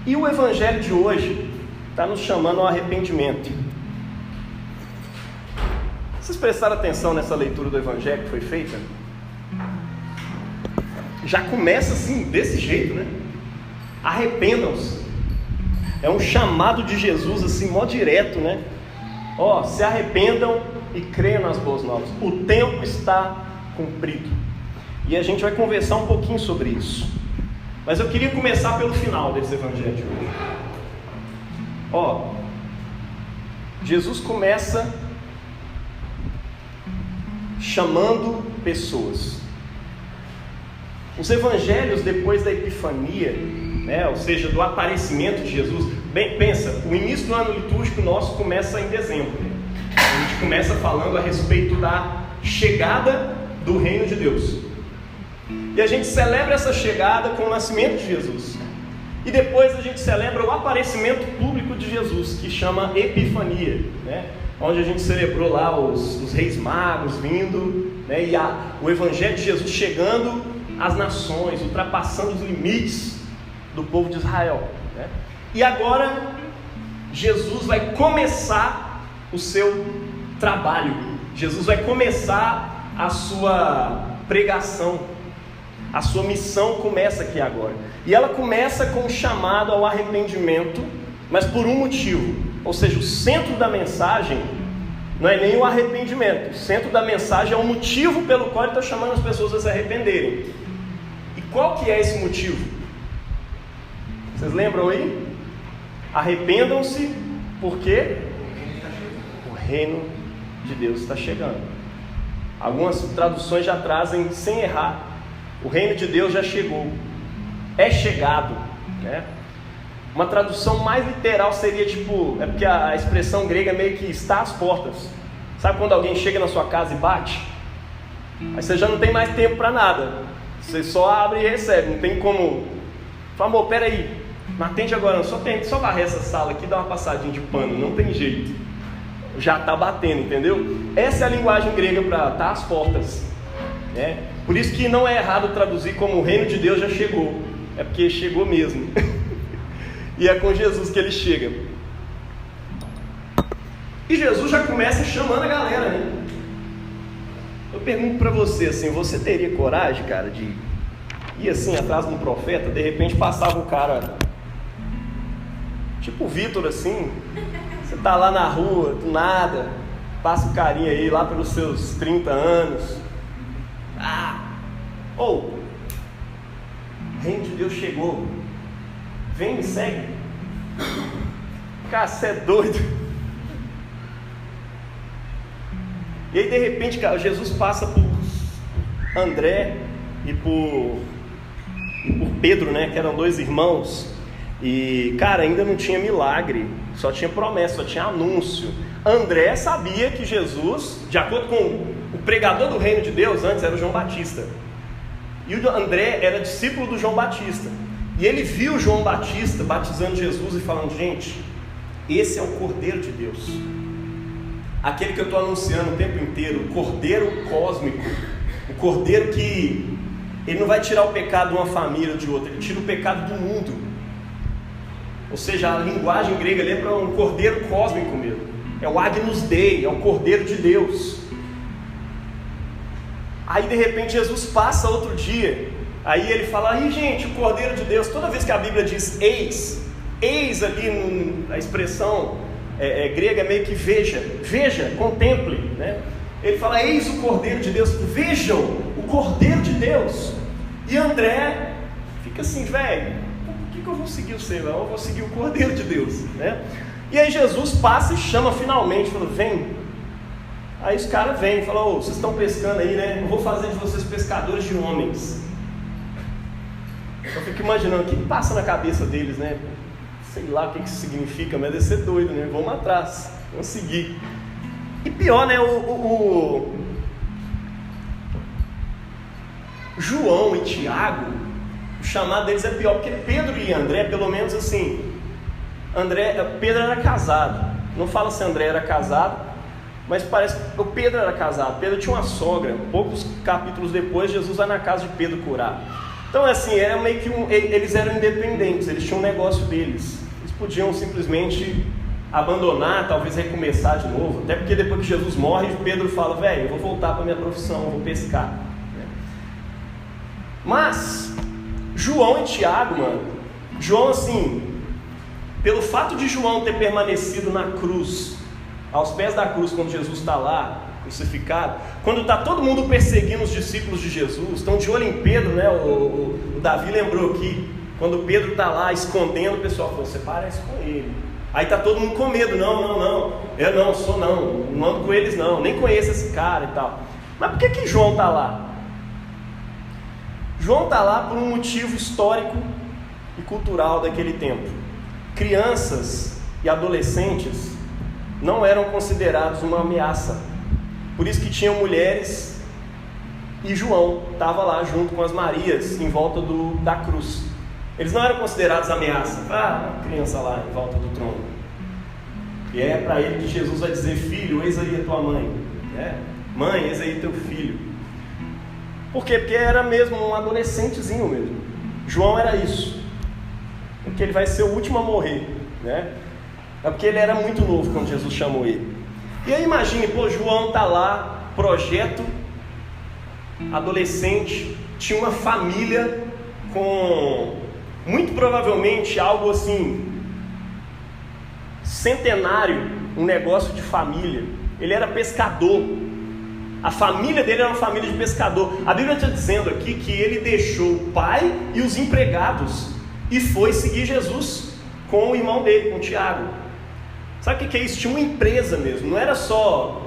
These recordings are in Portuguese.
E o evangelho de hoje está nos chamando ao arrependimento. Vocês prestaram atenção nessa leitura do evangelho que foi feita? Já começa assim, desse jeito, né? Arrependam-se. É um chamado de Jesus assim, mó direto, né? Se arrependam e creiam nas boas novas. O tempo está cumprido. E a gente vai conversar um pouquinho sobre isso. Mas eu queria começar pelo final desse evangelho de hoje. Jesus começa chamando pessoas. Os evangelhos depois da Epifania, né, ou seja, do aparecimento de Jesus. Bem, pensa, o início do ano litúrgico nosso começa em dezembro. A gente começa falando a respeito da chegada do reino de Deus. E a gente celebra essa chegada com o nascimento de Jesus. E depois a gente celebra o aparecimento público de Jesus, que chama Epifania, né? Onde a gente celebrou lá os reis magos vindo, né? E o evangelho de Jesus chegando às nações, ultrapassando os limites do povo de Israel, né? E agora Jesus vai começar o seu trabalho. Jesus vai começar a sua pregação. A sua missão começa aqui agora. E ela começa com um chamado ao arrependimento, mas por um motivo. Ou seja, o centro da mensagem não é nem o arrependimento. O centro da mensagem é o motivo pelo qual ele está chamando as pessoas a se arrependerem. E qual que é esse motivo? Vocês lembram aí? Arrependam-se porque o reino de Deus está chegando. Algumas traduções já trazem sem errar. O reino de Deus já chegou. É chegado, né? Uma tradução mais literal seria tipo... É porque a expressão grega meio que está às portas. Sabe quando alguém chega na sua casa e bate? Aí você já não tem mais tempo para nada. Você só abre e recebe. Não tem como... Fala, amor, peraí. Não atende agora não. Só varrer essa sala aqui e dar uma passadinha de pano. Não tem jeito. Já está batendo, entendeu? Essa é a linguagem grega para estar às portas, né? Por isso que não é errado traduzir como o reino de Deus já chegou. É porque chegou mesmo. E é com Jesus que ele chega. E Jesus já começa chamando a galera, né? Eu pergunto para você assim, você teria coragem, cara, de ir assim atrás de um profeta? De repente passava um cara tipo o Vitor assim. Você tá lá na rua, do nada, passa o carinha aí lá pelos seus 30 anos. O reino de Deus chegou. Vem, me segue. Cara, você é doido. E aí de repente, cara, Jesus passa por André e por Pedro, né? Que eram dois irmãos. E, cara, ainda não tinha milagre. Só tinha promessa, só tinha anúncio. André sabia que Jesus, de acordo com o pregador do reino de Deus, antes era o João Batista. E o André era discípulo do João Batista. E ele viu João Batista batizando Jesus e falando: gente, esse é o Cordeiro de Deus. Aquele que eu estou anunciando o tempo inteiro, o Cordeiro cósmico. O Cordeiro que ele não vai tirar o pecado de uma família ou de outra, ele tira o pecado do mundo. Ou seja, a linguagem grega ali é para um Cordeiro cósmico mesmo. É o Agnus Dei, é o Cordeiro de Deus. Aí de repente Jesus passa outro dia. Aí ele fala: aí gente, o Cordeiro de Deus. Toda vez que a Bíblia diz eis ali a expressão grega é meio que veja, contemple, né? Ele fala: eis o Cordeiro de Deus, vejam o Cordeiro de Deus. E André fica assim: velho, por que eu vou seguir o Senhor? Eu vou seguir o Cordeiro de Deus, né? E aí Jesus passa e chama finalmente, fala: vem. Aí os caras vêm e falam: vocês estão pescando aí, né? Eu vou fazer de vocês pescadores de homens. Eu fico imaginando o que passa na cabeça deles, né? Sei lá o que isso significa, mas deve ser doido, né? Vamos atrás, vamos seguir. E pior, né? O João e Tiago, o chamado deles é pior, porque Pedro e André, pelo menos assim, Pedro era casado. Não fala se André era casado, mas parece que o Pedro era casado. Pedro tinha uma sogra. Poucos capítulos depois, Jesus vai na casa de Pedro curar. Então assim, era meio que eles eram independentes, eles tinham um negócio deles. Eles podiam simplesmente abandonar, talvez recomeçar de novo. Até porque depois que Jesus morre, Pedro fala, velho, eu vou voltar para a minha profissão, eu vou pescar. Mas João e Tiago, mano, João assim, pelo fato de João ter permanecido na cruz, aos pés da cruz, quando Jesus está lá, crucificado, quando está todo mundo perseguindo os discípulos de Jesus, estão de olho em Pedro, né? O Davi lembrou aqui, quando Pedro está lá escondendo, o pessoal falou, você parece com ele. Aí está todo mundo com medo, não, eu não sou não ando com eles não, nem conheço esse cara e tal. Mas por que João está lá? João está lá por um motivo histórico e cultural daquele tempo. Crianças e adolescentes não eram considerados uma ameaça. Por isso que tinham mulheres, e João estava lá junto com as Marias em volta da cruz. Eles não eram considerados ameaça. Uma criança lá em volta do trono. E é para ele que Jesus vai dizer, filho, eis aí a tua mãe. Mãe, eis aí teu filho. Por quê? Porque era mesmo um adolescentezinho mesmo. João era isso. Porque ele vai ser o último a morrer, né? É porque ele era muito novo quando Jesus chamou ele. E aí imagine, João está lá, projeto, adolescente, tinha uma família com, muito provavelmente, algo assim, centenário, um negócio de família. Ele era pescador. A família dele era uma família de pescador. A Bíblia está dizendo aqui que ele deixou o pai e os empregados e foi seguir Jesus com o irmão dele, com o Tiago. Sabe o que é isso? Tinha uma empresa mesmo. Não era só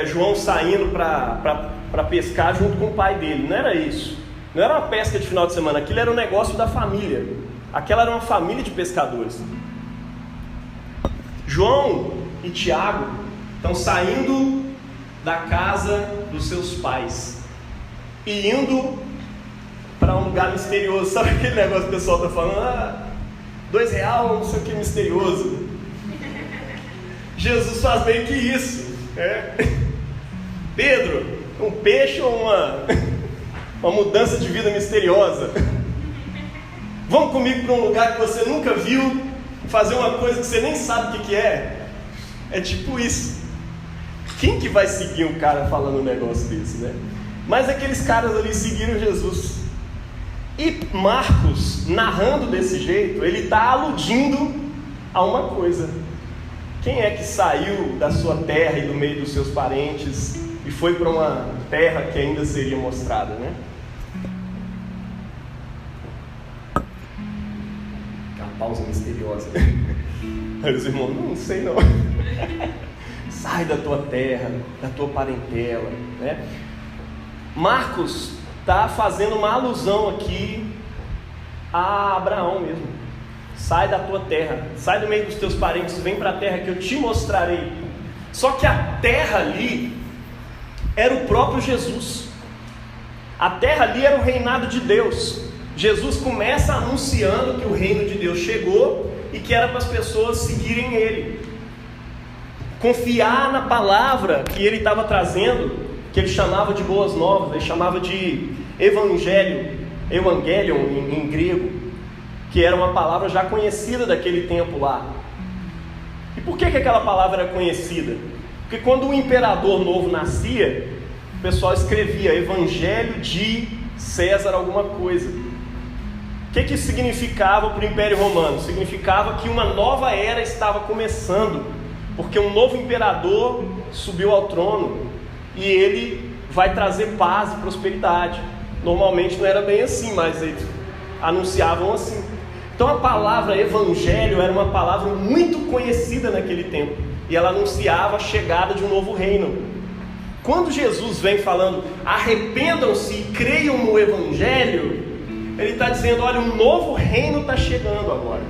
João saindo para pescar junto com o pai dele. Não era isso. Não era uma pesca de final de semana. Aquilo era um negócio da família. Aquela era uma família de pescadores. João e Tiago estão saindo da casa dos seus pais e indo para um lugar misterioso. Sabe aquele negócio que o pessoal está falando? R$2, não sei o que misterioso. Jesus faz meio que isso. Pedro, um peixe ou uma mudança de vida misteriosa? Vamos comigo para um lugar que você nunca viu, fazer uma coisa que você nem sabe o que é? É tipo isso. Quem que vai seguir um cara falando um negócio desse, né? Mas aqueles caras ali seguiram Jesus. E Marcos, narrando desse jeito, ele está aludindo a uma coisa. Quem é que saiu da sua terra e do meio dos seus parentes e foi para uma terra que ainda seria mostrada, né? Aquela pausa misteriosa. Aí os irmãos, não sei não. Sai da tua terra, da tua parentela, né? Marcos está fazendo uma alusão aqui a Abraão mesmo. Sai da tua terra, sai do meio dos teus parentes, vem para a terra que eu te mostrarei. Só que a terra ali era o próprio Jesus. A terra ali era o reinado de Deus. Jesus começa anunciando que o reino de Deus chegou e que era para as pessoas seguirem ele, confiar na palavra que ele estava trazendo, que ele chamava de boas novas, ele chamava de evangelion em grego, que era uma palavra já conhecida daquele tempo lá. E por que aquela palavra era conhecida? Porque quando o imperador novo nascia, o pessoal escrevia Evangelho de César alguma coisa. O que isso significava para o Império Romano? Significava que uma nova era estava começando, porque um novo imperador subiu ao trono e ele vai trazer paz e prosperidade. Normalmente não era bem assim, mas eles anunciavam assim. Então a palavra evangelho era uma palavra muito conhecida naquele tempo, e ela anunciava a chegada de um novo reino. Quando Jesus vem falando, arrependam-se e creiam no evangelho, ele está dizendo, olha, um novo reino está chegando agora,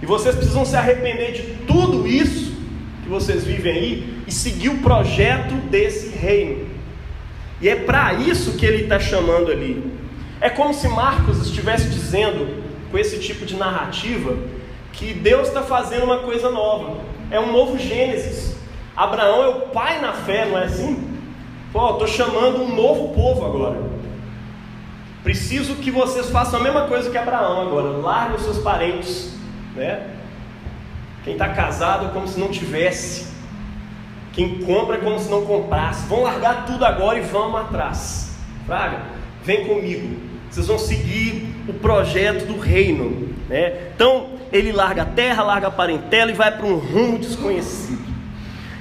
e vocês precisam se arrepender de tudo isso que vocês vivem aí, e seguir o projeto desse reino. E é para isso que ele está chamando ali. É como se Marcos estivesse dizendo, com esse tipo de narrativa, que Deus está fazendo uma coisa nova. É um novo Gênesis. Abraão é o pai na fé, não é assim? Estou chamando um novo povo agora. Preciso que vocês façam a mesma coisa que Abraão agora. Larguem os seus parentes, né? Quem está casado é como se não tivesse. Quem compra é como se não comprasse. Vão largar tudo agora e vamos atrás. Fraga, vem comigo. Vocês vão seguir o projeto do reino, né? Então, ele larga a terra, larga a parentela e vai para um rumo desconhecido.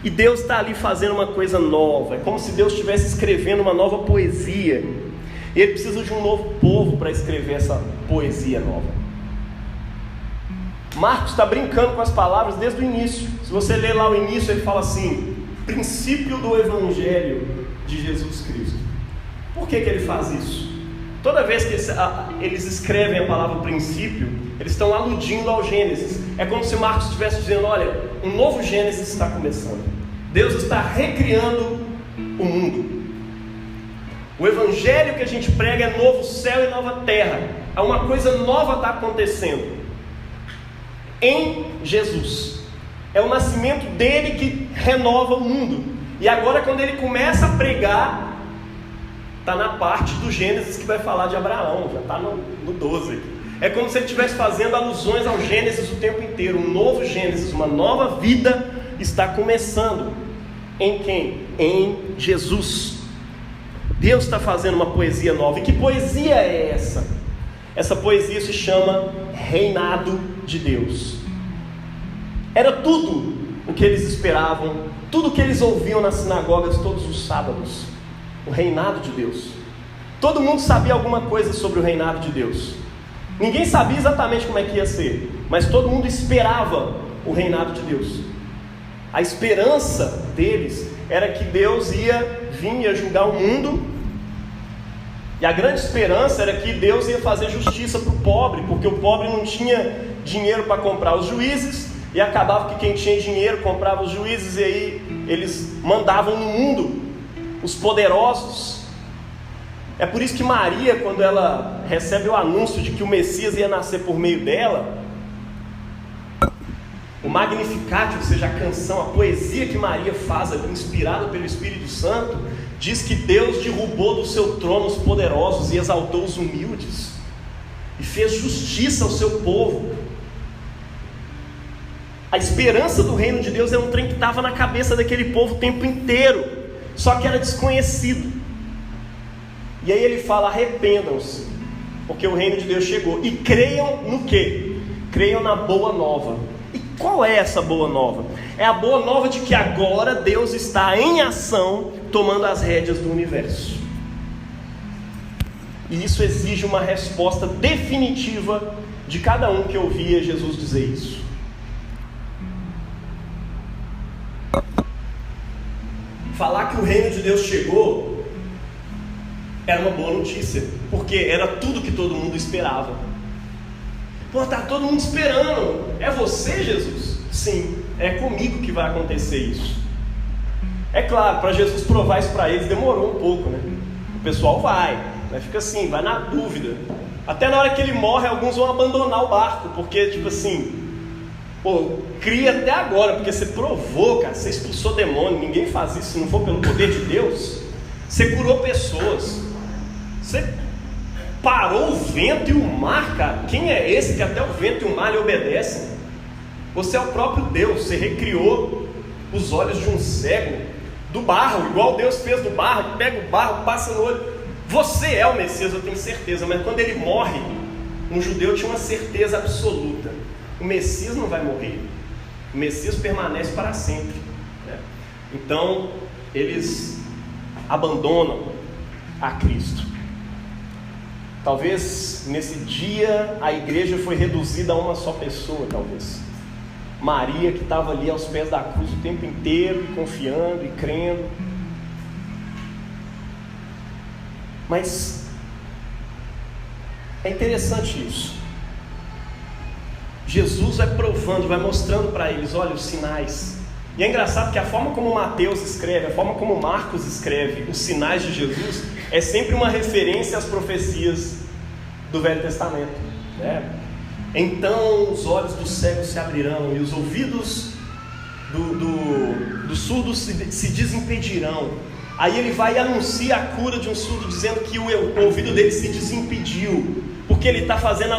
E Deus está ali fazendo uma coisa nova. É como se Deus estivesse escrevendo uma nova poesia. E ele precisa de um novo povo para escrever essa poesia nova. Marcos está brincando com as palavras desde o início. Se você ler lá o início, ele fala assim: princípio do Evangelho de Jesus Cristo. Por que ele faz isso? Toda vez que eles escrevem a palavra princípio, eles estão aludindo ao Gênesis. É como se Marcos estivesse dizendo: olha, um novo Gênesis está começando. Deus está recriando o mundo. O Evangelho que a gente prega é novo céu e nova terra. Uma coisa nova está acontecendo em Jesus. É o nascimento dele que renova o mundo. E agora, quando ele começa a pregar, está na parte do Gênesis que vai falar de Abraão. Já está no 12 aqui. É como se ele estivesse fazendo alusões ao Gênesis o tempo inteiro. Um novo Gênesis, uma nova vida está começando. Em quem? Em Jesus. Deus está fazendo uma poesia nova. E que poesia é essa? Essa poesia se chama Reinado de Deus. Era tudo o que eles esperavam, tudo o que eles ouviam nas sinagogas todos os sábados. O reinado de Deus. Todo mundo sabia alguma coisa sobre o reinado de Deus. Ninguém sabia exatamente como é que ia ser, mas todo mundo esperava o reinado de Deus. A esperança deles era que Deus ia vir, ia julgar o mundo. E a grande esperança era que Deus ia fazer justiça para o pobre, porque o pobre não tinha dinheiro para comprar os juízes, e acabava que quem tinha dinheiro comprava os juízes, e aí eles mandavam no mundo os poderosos. É por isso que Maria, quando ela recebe o anúncio de que o Messias ia nascer por meio dela, o Magnificat, ou seja, a canção, a poesia que Maria faz, inspirada pelo Espírito Santo, diz que Deus derrubou do seu trono os poderosos e exaltou os humildes, e fez justiça ao seu povo. A esperança do reino de Deus é um trem que estava na cabeça daquele povo o tempo inteiro, só que era desconhecido. E aí ele fala: arrependam-se, porque o reino de Deus chegou. E creiam no quê? Creiam na boa nova. E qual é essa boa nova? É a boa nova de que agora Deus está em ação, tomando as rédeas do universo. E isso exige uma resposta definitiva de cada um que ouvia Jesus dizer isso. Falar que o reino de Deus chegou era uma boa notícia, porque era tudo que todo mundo esperava. Pô, está todo mundo esperando. É você, Jesus? Sim, é comigo que vai acontecer isso. É claro, para Jesus provar isso para eles demorou um pouco, né? O pessoal vai, fica assim, vai na dúvida. Até na hora que ele morre, alguns vão abandonar o barco, porque tipo assim, pô, cria até agora, porque você provou, cara, você expulsou demônio. Ninguém faz isso se não for pelo poder de Deus. Você curou pessoas, você parou o vento e o mar, cara. Quem é esse que até o vento e o mar lhe obedecem? Você é o próprio Deus. Você recriou os olhos de um cego do barro, igual Deus fez do barro. Pega o barro, passa no olho. Você é o Messias, eu tenho certeza. Mas quando ele morre, um judeu tinha uma certeza absoluta: o Messias não vai morrer, o Messias permanece para sempre, né? Então eles abandonam a Cristo. Talvez nesse dia a igreja foi reduzida a uma só pessoa, talvez Maria, que estava ali aos pés da cruz o tempo inteiro, confiando e crendo. Mas é interessante isso. Jesus vai provando, vai mostrando para eles, olha, os sinais. E é engraçado que a forma como Mateus escreve, a forma como Marcos escreve os sinais de Jesus, é sempre uma referência às profecias do Velho Testamento, né? Então os olhos dos cegos se abrirão e os ouvidos dos surdos se desimpedirão. Aí ele vai e anuncia a cura de um surdo, dizendo que o ouvido dele se desimpediu, porque ele está fazendo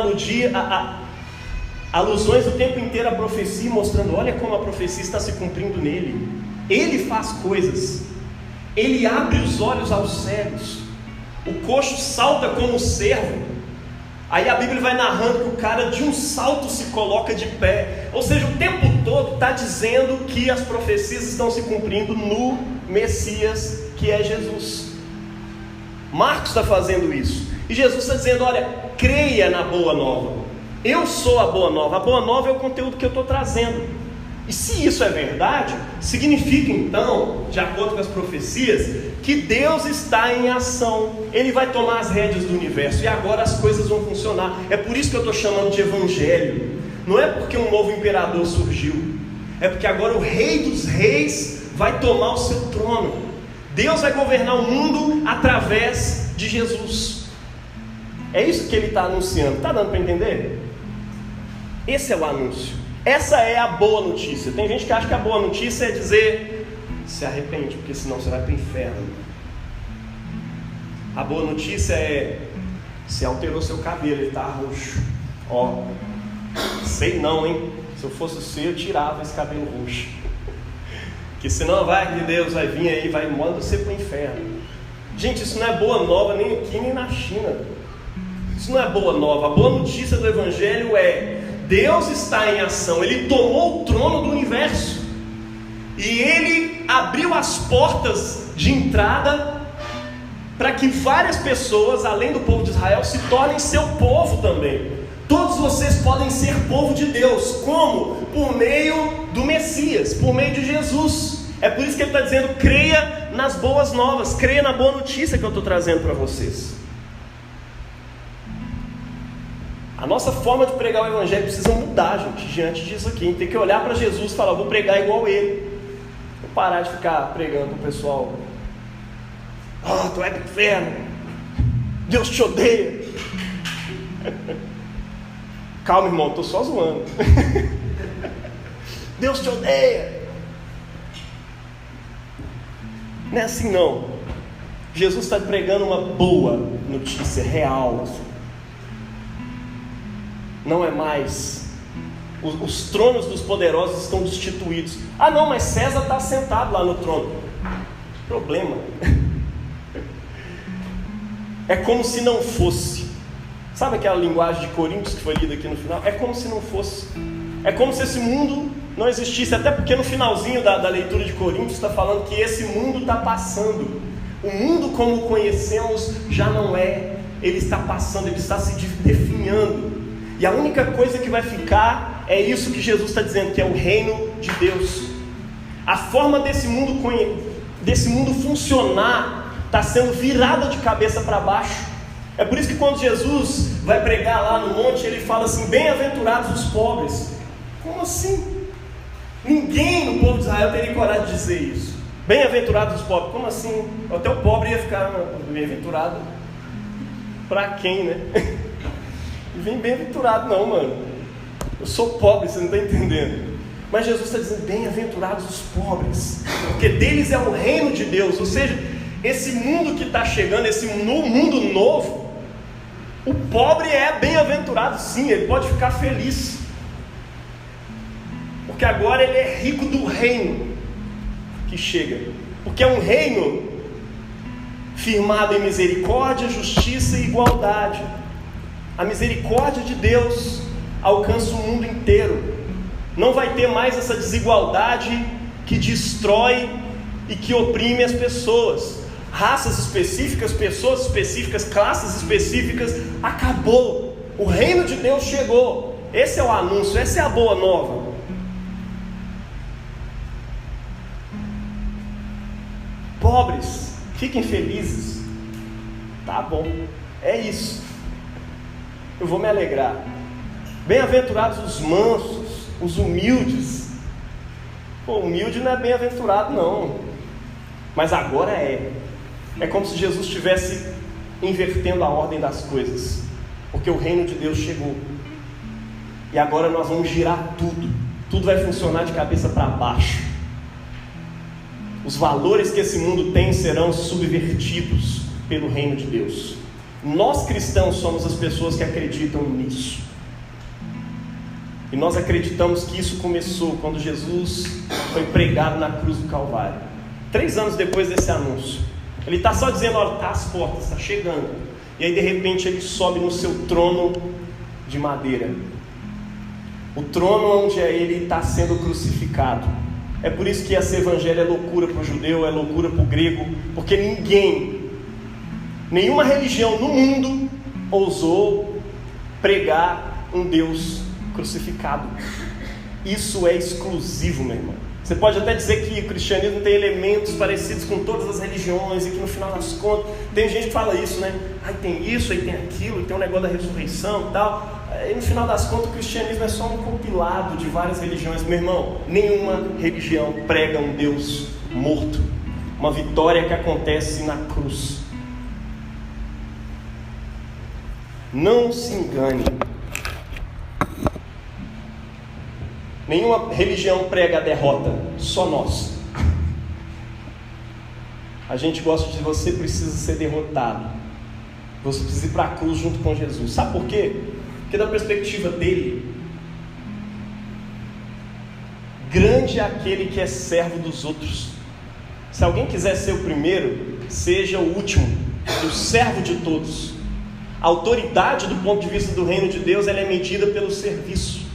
alusões o tempo inteiro à profecia, mostrando, olha como a profecia está se cumprindo nele. Ele faz coisas, ele abre os olhos aos cegos, o coxo salta como um cervo. Aí a Bíblia vai narrando que o cara de um salto se coloca de pé. Ou seja, o tempo todo está dizendo que as profecias estão se cumprindo no Messias, que é Jesus. Marcos está fazendo isso. E Jesus está dizendo, olha, creia na boa nova. Eu sou a boa nova. A boa nova é o conteúdo que eu estou trazendo. E se isso é verdade, significa então, de acordo com as profecias, que Deus está em ação. Ele vai tomar as rédeas do universo e agora as coisas vão funcionar. É por isso que eu estou chamando de evangelho. Não é porque um novo imperador surgiu, é porque agora o rei dos reis vai tomar o seu trono. Deus vai governar o mundo através de Jesus. É isso que ele está anunciando. Está dando para entender? Esse é o anúncio. Essa é a boa notícia. Tem gente que acha que a boa notícia é dizer, se arrepende, porque senão você vai para o inferno. A boa notícia é, você alterou seu cabelo, ele está roxo. Ó, sei não, hein? Se eu fosse você, eu tirava esse cabelo roxo. Que senão vai que Deus vai vir aí, vai manda você para o inferno. Gente, isso não é boa nova nem aqui nem na China. Isso não é boa nova. A boa notícia do Evangelho é, Deus está em ação. Ele tomou o trono do universo e Ele abriu as portas de entrada para que várias pessoas, além do povo de Israel, se tornem seu povo também. Todos vocês podem ser povo de Deus. Como? Por meio do Messias, por meio de Jesus. É por isso que ele está dizendo, creia nas boas novas, creia na boa notícia que eu estou trazendo para vocês. A nossa forma de pregar o Evangelho precisa mudar, gente, diante disso aqui. A gente tem que olhar para Jesus e falar, vou pregar igual ele. Vou parar de ficar pregando para o pessoal, tu vai para o inferno, Deus te odeia. Calma, irmão, estou só zoando. Deus te odeia. Não é assim não. Jesus está pregando uma boa notícia real. Não é mais. Os tronos dos poderosos estão destituídos. Ah não, mas César está sentado lá no trono. Problema. É como se não fosse. Sabe aquela linguagem de Coríntios que foi lida aqui no final? É como se não fosse. É como se esse mundo não existisse. Até porque no finalzinho da leitura de Coríntios está falando que esse mundo está passando. O mundo como o conhecemos já não é. Ele está passando, ele está se definhando. E a única coisa que vai ficar é isso que Jesus está dizendo, que é o reino de Deus. A forma desse mundo funcionar está sendo virada de cabeça para baixo. É por isso que quando Jesus vai pregar lá no monte, ele fala assim, bem-aventurados os pobres. Como assim? Ninguém no povo de Israel teria coragem de dizer isso. Bem-aventurados os pobres, como assim? Até o pobre ia ficar bem-aventurado. Para quem, né? Não vem bem-aventurado não, mano. Eu sou pobre, você não está entendendo. Mas Jesus está dizendo, bem-aventurados os pobres, porque deles é o reino de Deus. Ou seja, esse mundo que está chegando, esse mundo novo, o pobre é bem-aventurado sim, ele pode ficar feliz, porque agora ele é rico do reino que chega, porque é um reino firmado em misericórdia, justiça e igualdade. A misericórdia de Deus alcança o mundo inteiro. Não vai ter mais essa desigualdade que destrói e que oprime as pessoas. Raças específicas, pessoas específicas, classes específicas, acabou. O reino de Deus chegou. Esse é o anúncio, essa é a boa nova. Pobres, fiquem felizes. Tá bom, é isso. Eu vou me alegrar. Bem-aventurados os mansos, os humildes. Pô, humilde não é bem-aventurado não, mas agora é. É como se Jesus estivesse invertendo a ordem das coisas, porque o reino de Deus chegou, e agora nós vamos girar tudo vai funcionar de cabeça para baixo. Os valores que esse mundo tem serão subvertidos pelo reino de Deus. Nós cristãos somos as pessoas que acreditam nisso. E nós acreditamos que isso começou quando Jesus foi pregado na cruz do Calvário. 3 anos depois desse anúncio. Ele está só dizendo, olha, está às portas, está chegando. E aí de repente ele sobe no seu trono de madeira. O trono onde ele está sendo crucificado. É por isso que esse evangelho é loucura para o judeu, é loucura para o grego. Porque nenhuma religião no mundo ousou pregar um Deus crucificado. Isso é exclusivo, meu irmão. Você pode até dizer que o cristianismo tem elementos parecidos com todas as religiões e que no final das contas, tem gente que fala isso, né? Aí tem isso, aí tem aquilo, tem um negócio da ressurreição e tal. E no final das contas o cristianismo é só um compilado de várias religiões. Meu irmão, nenhuma religião prega um Deus morto, uma vitória que acontece na cruz. Não se engane. Nenhuma religião prega a derrota, só nós. A gente gosta de dizer, você precisa ser derrotado. Você precisa ir para a cruz junto com Jesus. Sabe por quê? Porque da perspectiva dele, grande é aquele que é servo dos outros. Se alguém quiser ser o primeiro, seja o último, o servo de todos. A autoridade do ponto de vista do reino de Deus, ela é medida pelo serviço.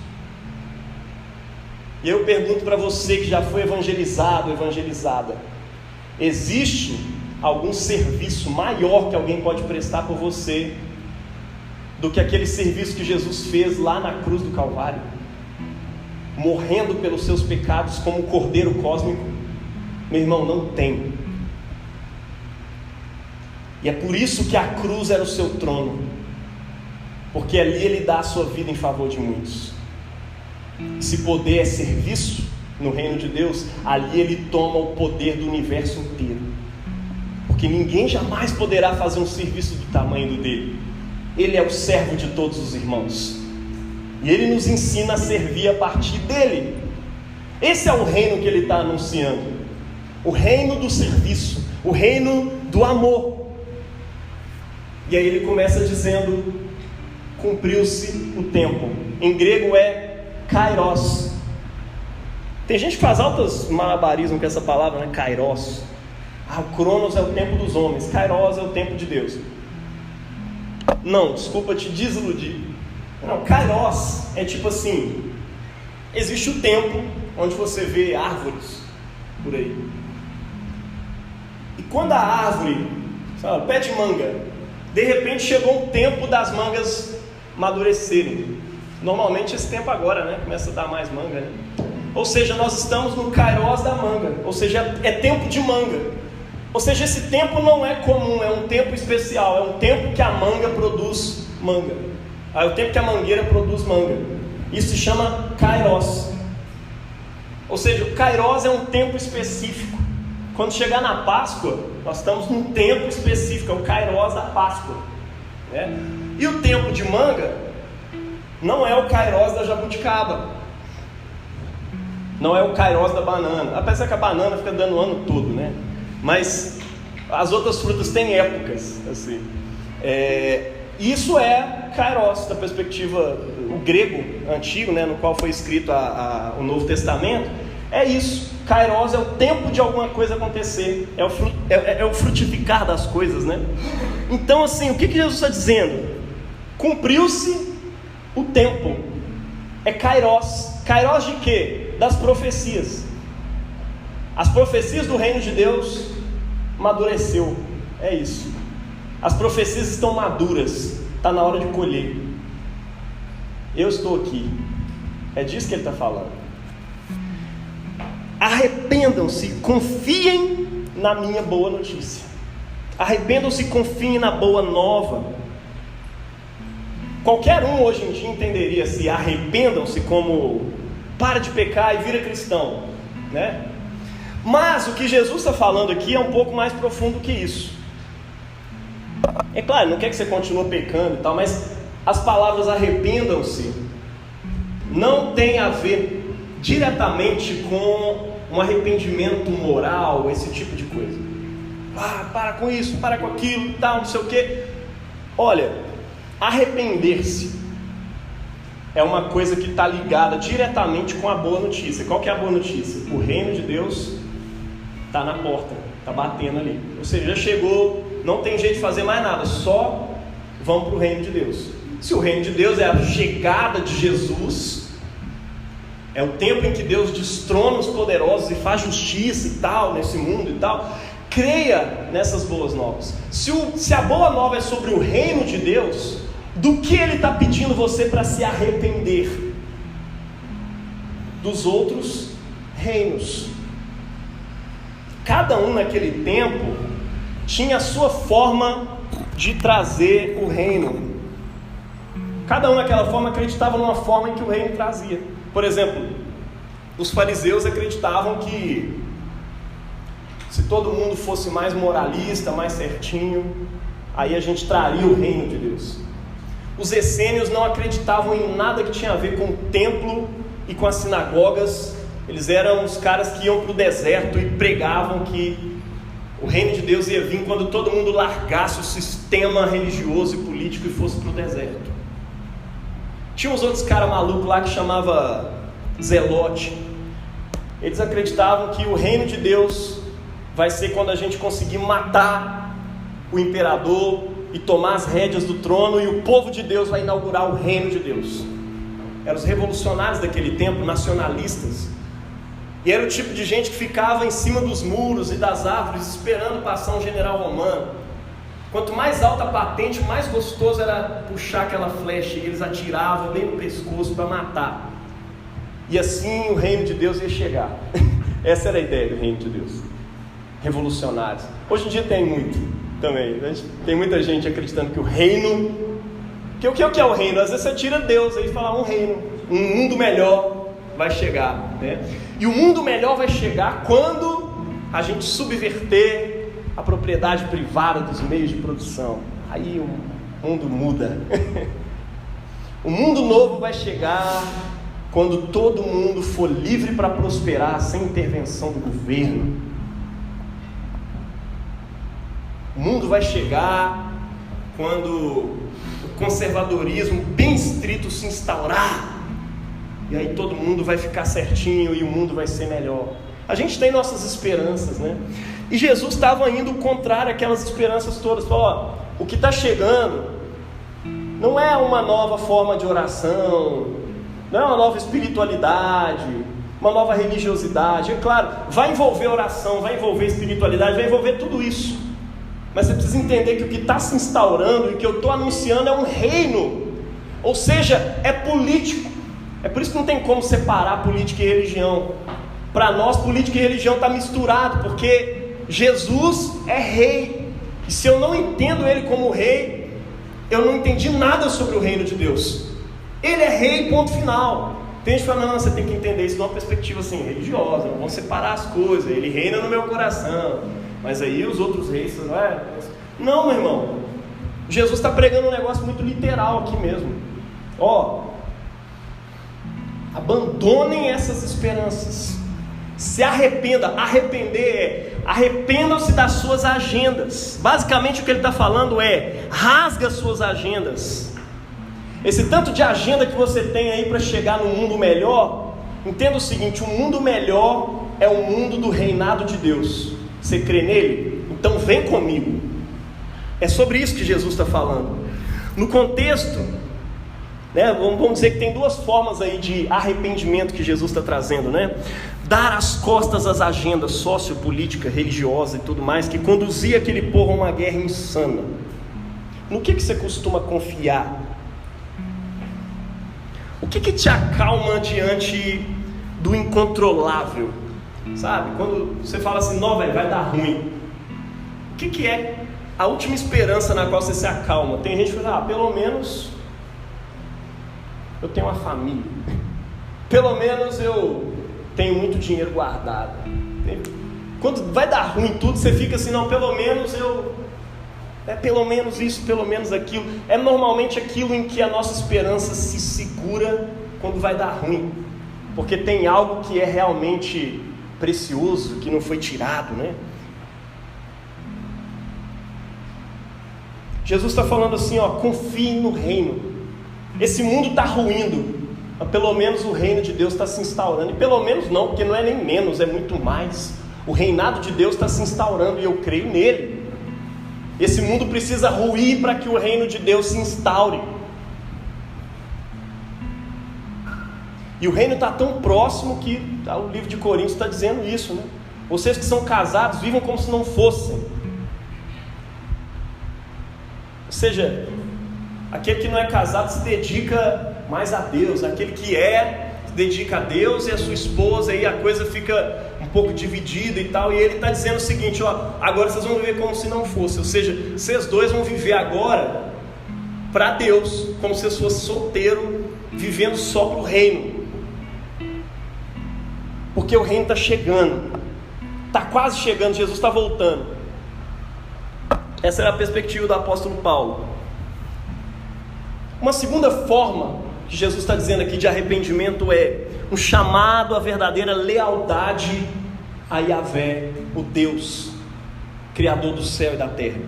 E eu pergunto para você que já foi evangelizado, evangelizada, existe algum serviço maior que alguém pode prestar por você do que aquele serviço que Jesus fez lá na cruz do Calvário, morrendo pelos seus pecados como um cordeiro cósmico? Meu irmão, não tem. E é por isso que a cruz era o seu trono, porque ali ele dá a sua vida em favor de muitos. Se poder é serviço no reino de Deus, ali ele toma o poder do universo inteiro, porque ninguém jamais poderá fazer um serviço do tamanho do dele. Ele é o servo de todos os irmãos, e ele nos ensina a servir a partir dele. Esse é o reino que ele está anunciando, o reino do serviço, o reino do amor. E aí ele começa dizendo, cumpriu-se o tempo. Em grego é kairos. Tem gente que faz altos malabarismos com essa palavra, né? Kairos. O cronos é o tempo dos homens, kairos é o tempo de Deus. Não, desculpa te desiludir. Não, kairos é tipo assim, existe o tempo onde você vê árvores por aí. E quando a árvore, sabe, pé de manga, de repente chegou o tempo das mangas amadurecerem. Normalmente esse tempo agora, né? Começa a dar mais manga, né? Ou seja, nós estamos no kairos da manga. Ou seja, é tempo de manga. Ou seja, esse tempo não é comum, é um tempo especial. É um tempo que a manga produz manga. É o tempo que a mangueira produz manga. Isso se chama kairos. Ou seja, o kairos é um tempo específico. Quando chegar na Páscoa, nós estamos num tempo específico. É o kairos da Páscoa, né? E o tempo de manga não é o kairos da jabuticaba, não é o kairos da banana, apesar que a banana fica dando o ano todo, né? Mas as outras frutas têm épocas, assim. Isso é kairos, da perspectiva, o grego antigo, né, no qual foi escrito o Novo Testamento, é isso. Kairos é o tempo de alguma coisa acontecer, é o frutificar das coisas, né? Então, assim, o que Jesus está dizendo? Cumpriu-se o tempo. É kairos. Kairos de quê? Das profecias. As profecias do reino de Deus amadureceu. É isso. As profecias estão maduras. Está na hora de colher. Eu estou aqui. É disso que ele está falando. Arrependam-se, confiem na minha boa notícia. Arrependam-se, confiem na boa nova. Qualquer um hoje em dia entenderia se arrependam-se como para de pecar e vira cristão, né? Mas o que Jesus está falando aqui é um pouco mais profundo que isso. É claro, não quer que você continue pecando e tal, mas as palavras arrependam-se não tem a ver diretamente com um arrependimento moral, esse tipo de coisa. Para com isso, para com aquilo, tal, não sei o quê. Olha, arrepender-se é uma coisa que está ligada diretamente com a boa notícia. Qual que é a boa notícia? O reino de Deus está na porta, está batendo ali. Ou seja, já chegou, não tem jeito de fazer mais nada, só vamos para o reino de Deus. Se o reino de Deus é a chegada de Jesus, é o tempo em que Deus destrona os poderosos e faz justiça e tal, nesse mundo e tal, creia nessas boas novas. Se a boa nova é sobre o reino de Deus, do que Ele está pedindo você para se arrepender? Dos outros reinos. Cada um naquele tempo tinha a sua forma de trazer o reino. Cada um naquela forma acreditava numa forma em que o reino trazia. Por exemplo, os fariseus acreditavam que se todo mundo fosse mais moralista, mais certinho, aí a gente traria o reino de Deus. Os essênios não acreditavam em nada que tinha a ver com o templo e com as sinagogas. Eles eram os caras que iam para o deserto e pregavam que o reino de Deus ia vir quando todo mundo largasse o sistema religioso e político e fosse para o deserto. Tinha uns outros caras malucos lá que chamava Zelote. Eles acreditavam que o reino de Deus vai ser quando a gente conseguir matar o imperador e tomar as rédeas do trono, e o povo de Deus vai inaugurar o reino de Deus. Eram os revolucionários daquele tempo, nacionalistas. E era o tipo de gente que ficava em cima dos muros e das árvores esperando passar um general romano. Quanto mais alta a patente, mais gostoso era puxar aquela flecha, e eles atiravam bem no pescoço para matar. E assim o reino de Deus ia chegar. Essa era a ideia do reino de Deus. Revolucionários. Hoje em dia tem muito também. Tem muita gente acreditando que o reino... Que o que é o reino? Às vezes você tira Deus aí e fala um reino, um mundo melhor vai chegar, né? E o mundo melhor vai chegar quando a gente subverter a propriedade privada dos meios de produção. Aí o mundo muda. O mundo novo vai chegar quando todo mundo for livre para prosperar sem intervenção do governo. O mundo vai chegar quando o conservadorismo bem estrito se instaurar, e aí todo mundo vai ficar certinho e o mundo vai ser melhor. A gente tem nossas esperanças, né? E Jesus estava indo contrário àquelas esperanças todas. Falou, o que está chegando não é uma nova forma de oração, não é uma nova espiritualidade, uma nova religiosidade. É claro, vai envolver oração, vai envolver espiritualidade, vai envolver tudo isso. Mas você precisa entender que o que está se instaurando e que eu estou anunciando é um reino. Ou seja, é político. É por isso que não tem como separar política e religião. Para nós, política e religião está misturado, porque Jesus é rei. E se eu não entendo ele como rei, eu não entendi nada sobre o reino de Deus. Ele é rei, ponto final. Tem gente falando, não, você tem que entender isso de uma perspectiva assim, religiosa, não vão separar as coisas, ele reina no meu coração. Mas aí os outros reis, não, meu irmão, Jesus está pregando um negócio muito literal aqui mesmo. Abandonem essas esperanças, se arrependa. Arrependam-se das suas agendas. Basicamente o que ele está falando é, rasga as suas agendas. Esse tanto de agenda que você tem aí para chegar no mundo melhor, entenda o seguinte, o mundo melhor é o mundo do reinado de Deus. Você crê nele? Então vem comigo. É sobre isso que Jesus está falando. No contexto, né, vamos dizer que tem duas formas aí de arrependimento que Jesus está trazendo, né? Dar as costas às agendas sociopolítica, religiosa e tudo mais, que conduzia aquele povo a uma guerra insana. No que você costuma confiar? O que te acalma diante do incontrolável? Sabe, quando você fala assim, não, velho, vai dar ruim. O que é a última esperança na qual você se acalma? Tem gente que fala, pelo menos eu tenho uma família. Pelo menos eu tenho muito dinheiro guardado. Quando vai dar ruim tudo, você fica assim, não, pelo menos pelo menos isso, pelo menos aquilo. É normalmente aquilo em que a nossa esperança se segura quando vai dar ruim. Porque tem algo que é realmente precioso que não foi tirado, né? Jesus está falando assim, confie no reino. Esse mundo está ruindo, mas pelo menos o reino de Deus está se instaurando. E pelo menos não, porque não é nem menos, é muito mais. O reinado de Deus está se instaurando e eu creio nele. Esse mundo precisa ruir para que o reino de Deus se instaure. E o reino está tão próximo que o livro de Coríntios está dizendo isso, né? Vocês que são casados, vivam como se não fossem. Ou seja, aquele que não é casado se dedica mais a Deus. Aquele que se dedica a Deus e a sua esposa, aí a coisa fica um pouco dividida e tal. E ele está dizendo o seguinte, agora vocês vão viver como se não fosse. Ou seja, vocês dois vão viver agora para Deus, como se vocês fossem solteiros, vivendo só para o reino. Porque o reino está chegando, está quase chegando, Jesus está voltando. Essa era a perspectiva do apóstolo Paulo. Uma segunda forma que Jesus está dizendo aqui de arrependimento é um chamado à verdadeira lealdade a Yahvé, o Deus, Criador do céu e da terra.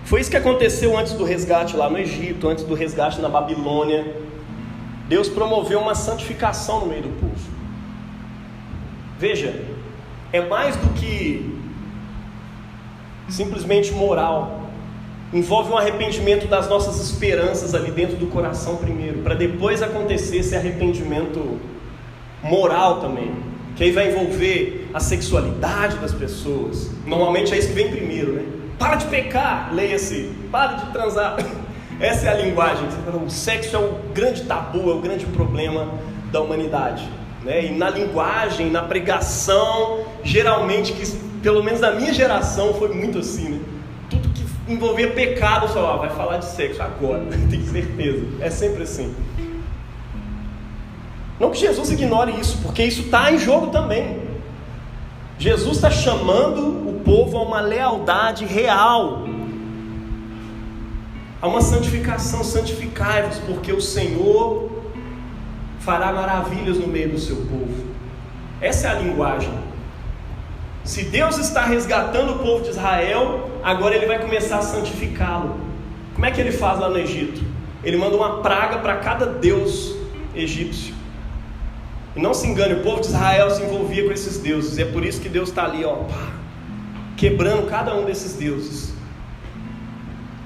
Foi isso que aconteceu antes do resgate lá no Egito, antes do resgate na Babilônia. Deus promoveu uma santificação no meio do povo. Veja, é mais do que simplesmente moral. Envolve um arrependimento das nossas esperanças ali dentro do coração primeiro, para depois acontecer esse arrependimento moral também, que aí vai envolver a sexualidade das pessoas. Normalmente é isso que vem primeiro, né? Para de pecar, leia-se, para de transar. Essa é a linguagem. O sexo é o grande tabu, é o grande problema da humanidade, né? E na linguagem, na pregação, geralmente, que pelo menos na minha geração foi muito assim, né? Tudo que envolvia pecado, só vai falar de sexo agora, tenho certeza, é sempre assim. Não que Jesus ignore isso, porque isso está em jogo também. Jesus está chamando o povo a uma lealdade real, a uma santificação. Santificai-vos, porque o Senhor fará maravilhas no meio do seu povo. Essa é a linguagem. Se Deus está resgatando o povo de Israel, agora Ele vai começar a santificá-lo. Como é que Ele faz lá no Egito? Ele manda uma praga para cada deus egípcio. E não se engane, o povo de Israel se envolvia com esses deuses. E é por isso que Deus está ali, quebrando cada um desses deuses.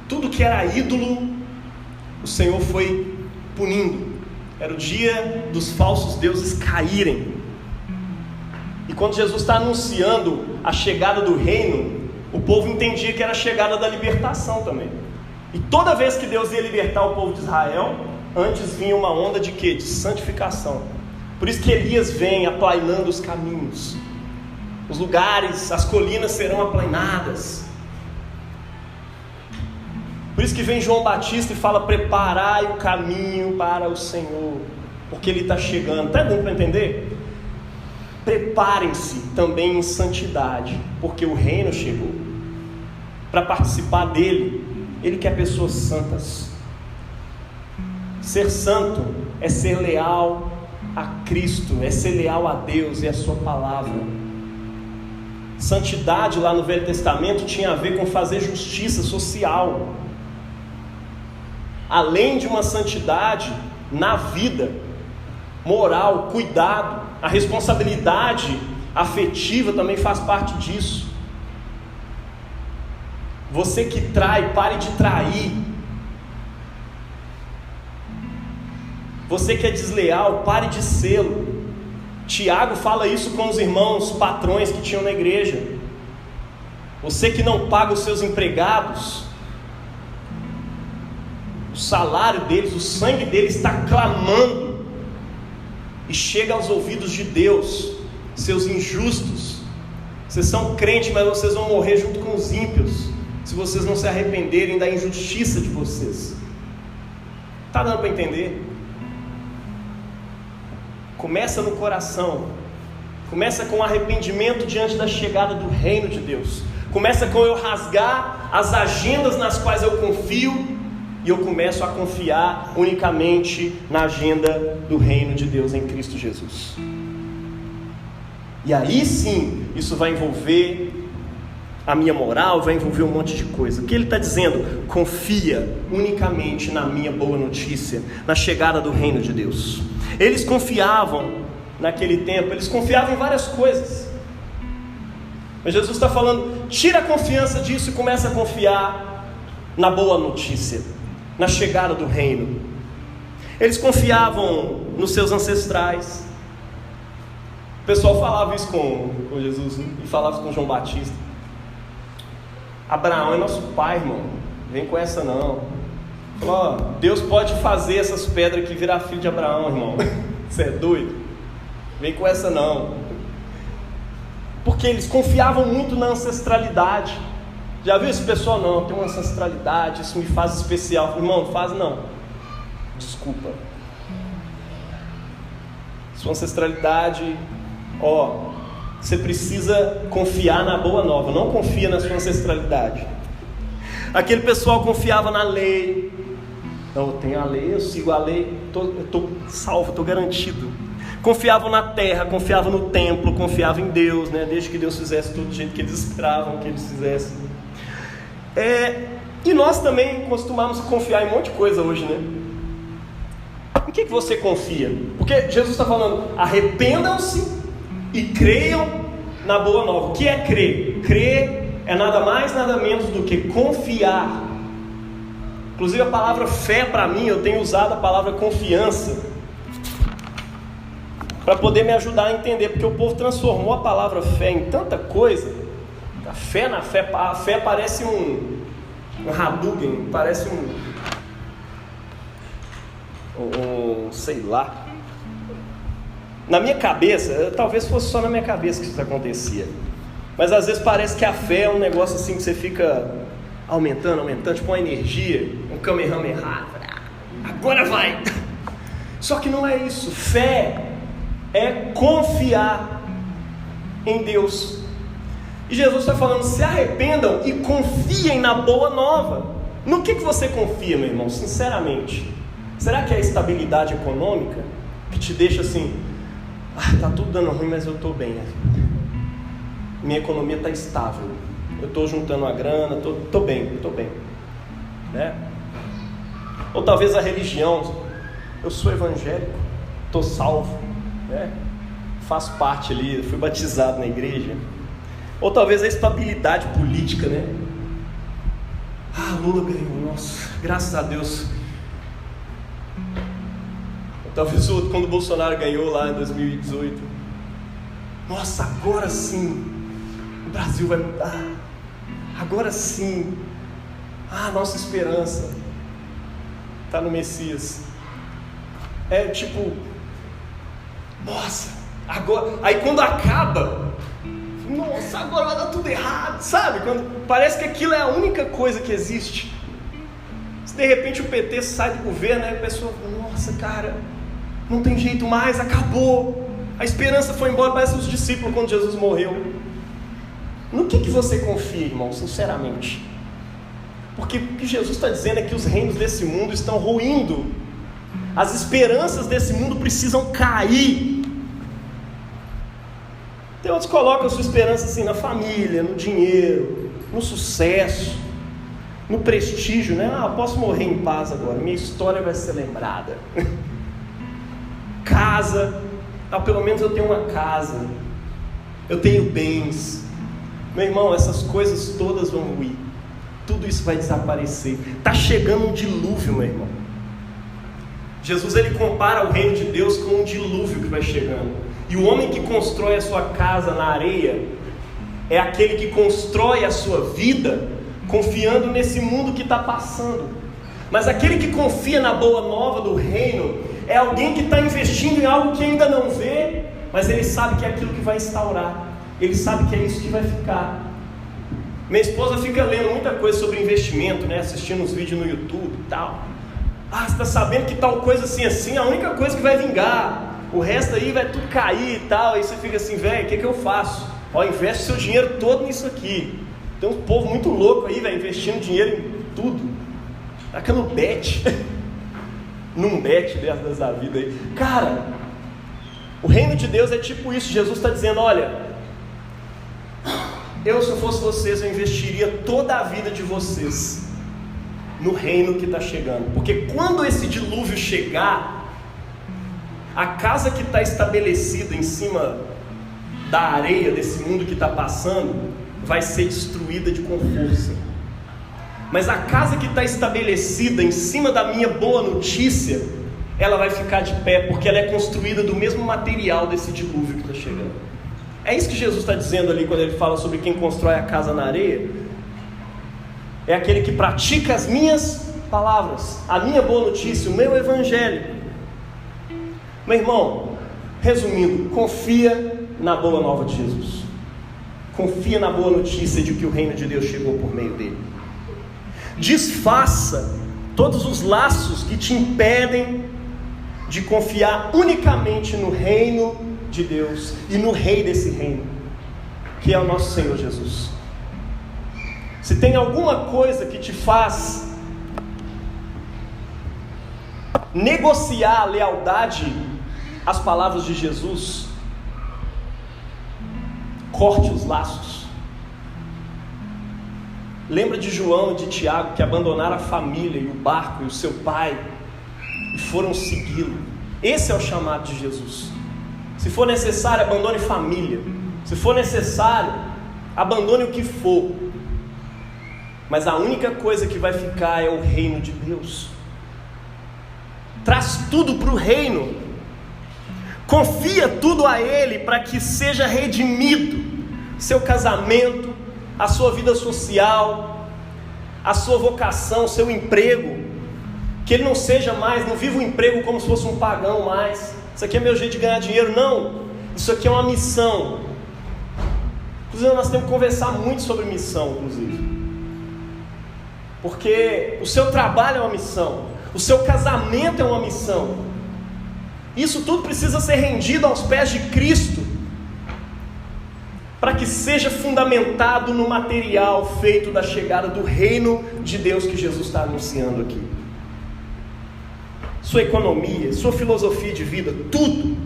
Tudo que era ídolo, o Senhor foi punindo. Era o dia dos falsos deuses caírem. E quando Jesus está anunciando a chegada do reino, o povo entendia que era a chegada da libertação também. E toda vez que Deus ia libertar o povo de Israel, antes vinha uma onda de quê? De santificação. Por isso que Elias vem aplainando os caminhos. Os lugares, as colinas serão aplainadas. Por isso que vem João Batista e fala: preparai o caminho para o Senhor, porque Ele está chegando. Está dando para entender? Preparem-se também em santidade, porque o reino chegou. Para participar dele, Ele quer pessoas santas. Ser santo é ser leal a Cristo, é ser leal a Deus e a sua palavra. Santidade lá no Velho Testamento tinha a ver com fazer justiça social. Além de uma santidade na vida, moral, cuidado, a responsabilidade afetiva também faz parte disso. Você que trai, pare de trair. Você que é desleal, pare de sê-lo. Tiago fala isso com os irmãos patrões que tinham na igreja. Você que não paga os seus empregados, o salário deles, o sangue deles está clamando e chega aos ouvidos de Deus. Seus injustos, vocês são crentes, mas vocês vão morrer junto com os ímpios se vocês não se arrependerem da injustiça de vocês. Está dando para entender? Começa no coração. Começa com arrependimento diante da chegada do reino de Deus. Começa com eu rasgar as agendas nas quais eu confio, e eu começo a confiar unicamente na agenda do reino de Deus em Cristo Jesus. E aí sim, isso vai envolver a minha moral, vai envolver um monte de coisa. O que ele está dizendo? Confia unicamente na minha boa notícia, na chegada do reino de Deus. Eles confiavam naquele tempo, eles confiavam em várias coisas. Mas Jesus está falando, tira a confiança disso e começa a confiar na boa notícia, na chegada do reino. Eles confiavam nos seus ancestrais. O pessoal falava isso com Jesus, né? E falava isso com João Batista. Abraão é nosso pai, irmão. Vem com essa não. Falou, Deus pode fazer essas pedras aqui virar filho de Abraão, irmão. Você é doido? Vem com essa não. Porque eles confiavam muito na ancestralidade. Já viu esse pessoal? Não, tem uma ancestralidade, isso me faz especial. Irmão, não faz não. Desculpa. Sua ancestralidade, você precisa confiar na boa nova, não confia na sua ancestralidade. Aquele pessoal confiava na lei. Não, eu tenho a lei, eu sigo a lei, eu estou salvo, estou garantido. Confiavam na terra, confiavam no templo, confiavam em Deus, né? Desde que Deus fizesse tudo do jeito que eles esperavam que eles fizessem. E nós também costumamos confiar em um monte de coisa hoje, né? Em que você confia? Porque Jesus está falando, arrependam-se e creiam na boa nova. O que é crer? Crer é nada mais, nada menos do que confiar. Inclusive a palavra fé, para mim, eu tenho usado a palavra confiança para poder me ajudar a entender, porque o povo transformou a palavra fé em tanta coisa. A fé na fé, a fé parece um Hadouken, parece sei lá. Na minha cabeça, talvez fosse só na minha cabeça que isso acontecia, mas às vezes parece que a fé é um negócio assim que você fica aumentando, tipo uma energia, um Kamehameha, agora vai. Só que não é isso. Fé é confiar em Deus. E Jesus está falando, se arrependam e confiem na boa nova. No que você confia, meu irmão, sinceramente? Será que é a estabilidade econômica que te deixa assim, tá tudo dando ruim, mas eu estou bem, minha economia está estável, eu estou juntando a grana, estou bem, né? Ou talvez a religião, eu sou evangélico, estou salvo, né? Faço parte ali, fui batizado na igreja. Ou talvez a estabilidade política, né? Lula ganhou, nossa, graças a Deus. Ou talvez quando o Bolsonaro ganhou lá em 2018, nossa, agora sim o Brasil vai mudar, agora sim, nossa esperança está no Messias. É tipo, nossa, agora, aí quando acaba, nossa, agora vai dar tudo errado, sabe? Quando parece que aquilo é a única coisa que existe. Se de repente o PT sai do governo, aí a pessoa, nossa, cara, não tem jeito mais, acabou, a esperança foi embora. Parece os discípulos quando Jesus morreu. No que você confia, irmão, sinceramente? Porque o que Jesus está dizendo é que os reinos desse mundo estão ruindo, as esperanças desse mundo precisam cair. Tem outros que colocam a sua esperança assim na família, no dinheiro, no sucesso, no prestígio, né? Eu posso morrer em paz agora, minha história vai ser lembrada. Casa, pelo menos eu tenho uma casa, eu tenho bens. Meu irmão, essas coisas todas vão ruir, tudo isso vai desaparecer. Está chegando um dilúvio, meu irmão. Jesus ele compara o reino de Deus com um dilúvio que vai chegando. E o homem que constrói a sua casa na areia é aquele que constrói a sua vida confiando nesse mundo que está passando. Mas aquele que confia na boa nova do reino é alguém que está investindo em algo que ainda não vê, mas ele sabe que é aquilo que vai instaurar, ele sabe que é isso que vai ficar. Minha esposa fica lendo muita coisa sobre investimento, né? Assistindo uns vídeos no YouTube e tal. Você está sabendo que tal coisa assim, a única coisa que vai vingar, o resto aí vai tudo cair e tal. Aí você fica assim, velho, o que eu faço? Investe seu dinheiro todo nisso aqui. Tem um povo muito louco aí, velho, investindo dinheiro em tudo. Taca no bet. Num bet dessas da vida aí. Cara, O reino de Deus é tipo isso. Jesus está dizendo: olha, se eu fosse vocês, eu investiria toda a vida de vocês no reino que está chegando. Porque quando esse dilúvio chegar, a casa que está estabelecida em cima da areia desse mundo que está passando vai ser destruída com força. Mas a casa que está estabelecida em cima da minha boa notícia, ela vai ficar de pé, porque ela é construída do mesmo material desse dilúvio que está chegando. É isso que Jesus está dizendo ali quando ele fala sobre quem constrói a casa na areia. É aquele que pratica as minhas palavras, a minha boa notícia, o meu evangelho. Meu irmão, resumindo, confia na boa nova de Jesus. Confia na boa notícia de que o reino de Deus chegou por meio dele. Desfaça todos os laços que te impedem de confiar unicamente no reino de Deus e no rei desse reino, que é o nosso Senhor Jesus. Se tem alguma coisa que te faz negociar a lealdade às palavras de Jesus, corte os laços. Lembra de João e de Tiago, que abandonaram a família e o barco e o seu pai e foram segui-lo. Esse é o chamado de Jesus. Se for necessário, abandone família. Se for necessário, abandone o que for. Mas a única coisa que vai ficar é o reino de Deus. Traz tudo para o reino. Confia tudo a Ele para que seja redimido seu casamento, a sua vida social, a sua vocação, seu emprego. Que ele não seja mais, não viva o emprego como se fosse um pagão mais. Isso aqui é meu jeito de ganhar dinheiro. Não, isso aqui é uma missão. Inclusive nós temos que conversar muito sobre missão, inclusive. Porque o seu trabalho é uma missão, o seu casamento é uma missão. Isso tudo precisa ser rendido aos pés de Cristo, para que seja fundamentado no material feito da chegada do reino de Deus que Jesus está anunciando aqui. Sua economia, sua filosofia de vida, tudo.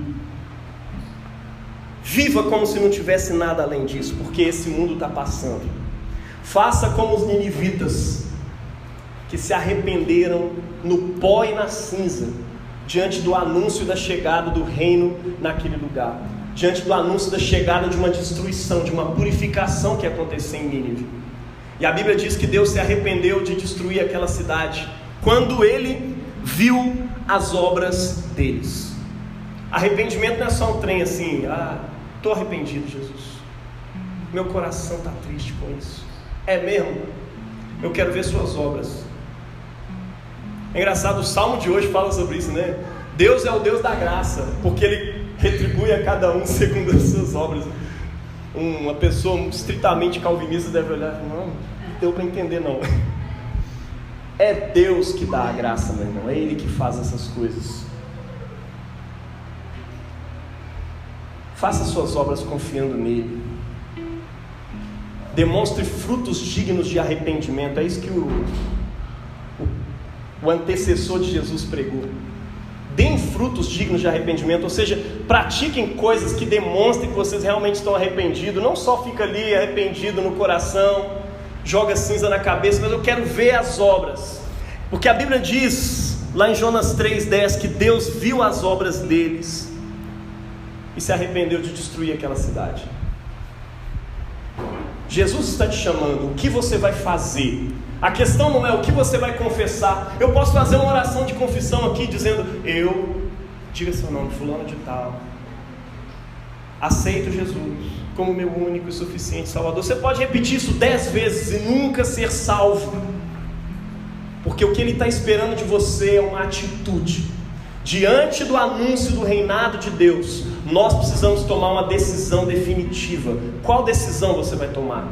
Viva como se não tivesse nada além disso, porque esse mundo está passando. Faça como os ninivitas, que se arrependeram no pó e na cinza, diante do anúncio da chegada do reino naquele lugar, diante do anúncio da chegada de uma destruição, de uma purificação que ia acontecer em Nínive. E a Bíblia diz que Deus se arrependeu de destruir aquela cidade, quando Ele viu as obras deles. Arrependimento não é só um trem assim: estou arrependido, Jesus, meu coração está triste com isso. É mesmo? Eu quero ver suas obras. É engraçado, o Salmo de hoje fala sobre isso, né? Deus é o Deus da graça, porque Ele retribui a cada um segundo as suas obras. Uma pessoa estritamente calvinista deve olhar e falar: não deu para entender não. É Deus que dá a graça, meu irmão. É Ele que faz essas coisas. Faça suas obras confiando nele. Demonstre frutos dignos de arrependimento. É isso que o antecessor de Jesus pregou. Deem frutos dignos de arrependimento, ou seja, pratiquem coisas que demonstrem que vocês realmente estão arrependidos. Não só fica ali arrependido no coração, joga cinza na cabeça, mas eu quero ver as obras. Porque a Bíblia diz lá em Jonas 3,10 que Deus viu as obras deles e se arrependeu de destruir aquela cidade. Jesus está te chamando. O que você vai fazer? A questão não é o que você vai confessar. Eu posso fazer uma oração de confissão aqui dizendo: diga seu nome, fulano de tal, aceito Jesus como meu único e suficiente Salvador. Você pode repetir isso 10 vezes e nunca ser salvo, porque o que Ele está esperando de você é uma atitude. Diante do anúncio do reinado de Deus, nós precisamos tomar uma decisão definitiva. Qual decisão você vai tomar?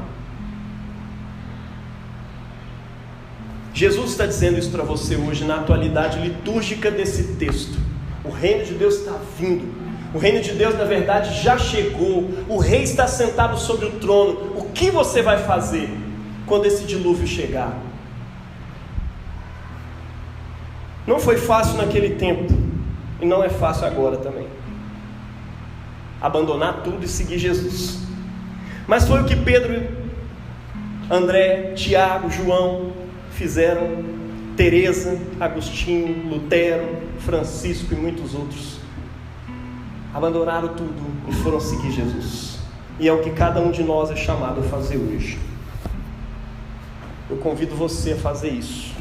Jesus está dizendo isso para você hoje, na atualidade litúrgica desse texto. O reino de Deus está vindo. O reino de Deus, na verdade, já chegou. O rei está sentado sobre o trono. O que você vai fazer quando esse dilúvio chegar? Não foi fácil naquele tempo, e não é fácil agora também. abandonar tudo e seguir Jesus. Mas foi o que Pedro, André, Tiago, João fizeram, Teresa, Agostinho, Lutero, Francisco e muitos outros. Abandonaram tudo e foram seguir Jesus. E é o que cada um de nós é chamado a fazer hoje. Eu convido você a fazer isso.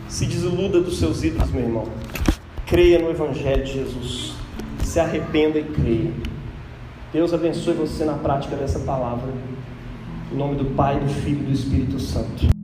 Se desiluda dos seus ídolos, meu irmão. Creia no Evangelho de Jesus. Se arrependa e creia. Deus abençoe você na prática dessa palavra. Em nome do Pai, do Filho e do Espírito Santo.